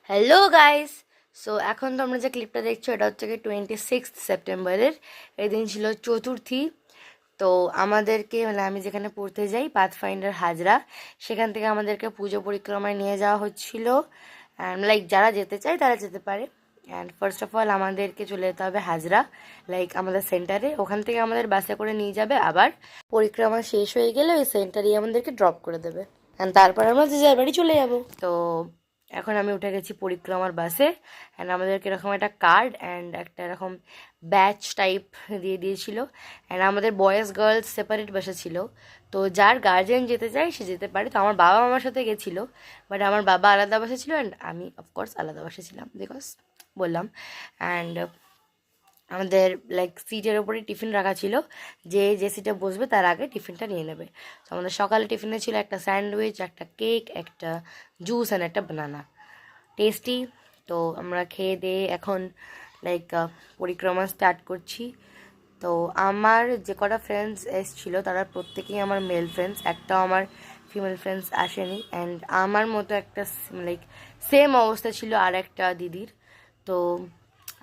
Hello guys. So এখন তোমরা যে ক্লিপটা দেখছো এটা হচ্ছে কি 26 সেপ্টেম্বরের। এই দিন ছিল চতুর্থী। তো আমাদেরকে আমি যেখানে পড়তে যাই পাথফাইন্ডার হাজরা, সেখান থেকে আমাদেরকে পুজো পরিক্রমায় নিয়ে যাওয়া হচ্ছিল। অ্যান্ড যারা যেতে চায় তারা যেতে পারে। অ্যান্ড ফার্স্ট অফ অল আমাদেরকে চলে যেতে হবে হাজরা, আমাদের সেন্টারে। ওখান থেকে আমাদের বাসে করে নিয়ে যাবে, আবার পরিক্রমা শেষ হয়ে গেলে ওই সেন্টারেই আমাদেরকে ড্রপ করে দেবে। অ্যান্ড তারপর আমরা যে যার বাড়ি চলে যাব। তো এখন আমি উঠে গেছি পরিক্রমার বাসে। অ্যান্ড আমাদেরকে এরকম একটা কার্ড অ্যান্ড একটা এরকম ব্যাচ টাইপ দিয়ে দিয়েছিল। অ্যান্ড আমাদের বয়েজ গার্লস সেপারেট বাসা ছিল। তো যার গার্জেন যেতে চায় সে যেতে পারে। তো আমার বাবা আমার সাথে গেছিলো, বাট আমার বাবা আলাদা বাসা ছিল অ্যান্ড আমি অফকোর্স আলাদা বাসা ছিলাম, বিকজ বললাম। অ্যান্ড আমাদের সিটের ওপরে টিফিন রাখা ছিল, যে যে সিটে বসবে তার আগে টিফিনটা নিয়ে নেবে। তো আমাদের সকালে টিফিনে ছিল একটা স্যান্ডউইচ, একটা কেক, একটা জুস অ্যান্ড একটা বানানা। টেস্টি। তো আমরা খেয়ে দিয়ে এখন পরিক্রমা স্টার্ট করছি। তো আমার যে কটা ফ্রেন্ডস এসেছিলো তারা প্রত্যেকেই আমার মেল ফ্রেন্ডস, একটাও আমার ফিমেল ফ্রেন্ডস আসেনি। অ্যান্ড আমার মতো একটা সেম অবস্থা ছিল আর একটা দিদির। তো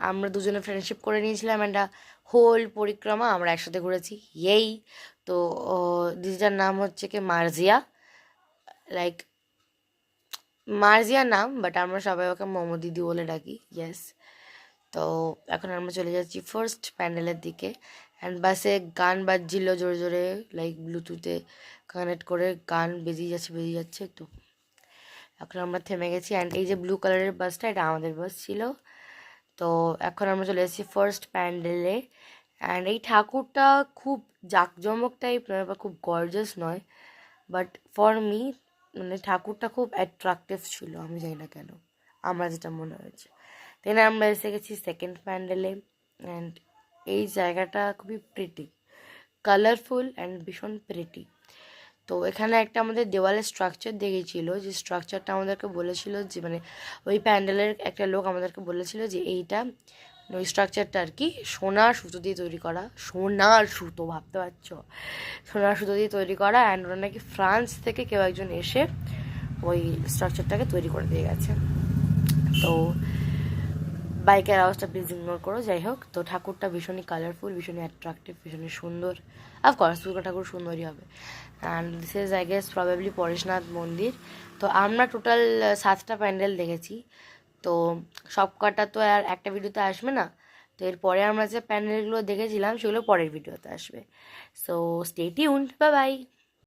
আমরা দুজনে ফ্রেন্ডশিপ করে নিয়েছিলাম, একটা হোল পরিক্রমা আমরা একসাথে ঘুরেছি। এই তো দিদিটার নাম হচ্ছে কি মার্জিয়া, লাইক মার্জিয়া নাম, বাট আমরা সবাই ওকে মোমো দিদি বলে ডাকি। ইয়েস। তো এখন আমরা চলে যাচ্ছি ফার্স্ট প্যান্ডেলের দিকে। অ্যান্ড বাসে গান বাজছিল জোরে জোরে, ব্লুটুথে কানেক্ট করে গান বেজিয়ে যাচ্ছে। তো এখন আমরা থেমে গেছি। অ্যান্ড এই যে ব্লু কালারের বাসটা, এটা আমাদের বাস ছিল। তো এখন আমরা চলে এসেছি ফার্স্ট প্যান্ডেলে। অ্যান্ড এই ঠাকুরটা খুব জাঁকজমক টাইপ নয় বা খুব গর্জাস নয়, বাট ফর মি ঠাকুরটা খুব অ্যাট্রাকটিভ ছিল, আমি জানি না কেন, আমার যেটা মনে হয়েছে। দেন আমরা এসে গেছি সেকেন্ড প্যান্ডেলে। অ্যান্ড এই জায়গাটা খুবই প্রিটি, কালারফুল অ্যান্ড ভীষণ প্রিটি। তো এখানে একটা আমাদের দেওয়ালের স্ট্রাকচার দেখেছিল, যে স্ট্রাকচারটা আমাদেরকে বলেছিল যে ওই প্যান্ডেলের একটা লোক আমাদেরকে বলেছিল যে এইটা ওই স্ট্রাকচারটা আর কি সোনার সুতো দিয়ে তৈরি করা। সোনার সুতো, ভাবতে পারছো? সোনার সুতো দিয়ে তৈরি করা। অ্যান্ড ওরা নাকি ফ্রান্স থেকে কেউ একজন এসে ওই স্ট্রাকচারটাকে তৈরি করে দিয়ে গেছে। তো বাইকের আওয়াজটা প্লিজ ইগনোর করো। যাই হোক, তো ঠাকুরটা ভীষণই কালারফুল, ভীষণই অ্যাট্রাকটিভ, ভীষণই সুন্দর। অফকোর্স দুর্গা ঠাকুর সুন্দরই হবে। And this is I guess probably Pareshnath মন্দির। তো আমরা টোটাল 7টা প্যান্ডেল দেখেছি। তো সব কটা তো আর একটা ভিডিওতে আসবে না। তো এরপরে আমরা যে প্যান্ডেলগুলো দেখেছিলাম সেগুলো পরের ভিডিওতে আসবে। So stay tuned, bye bye.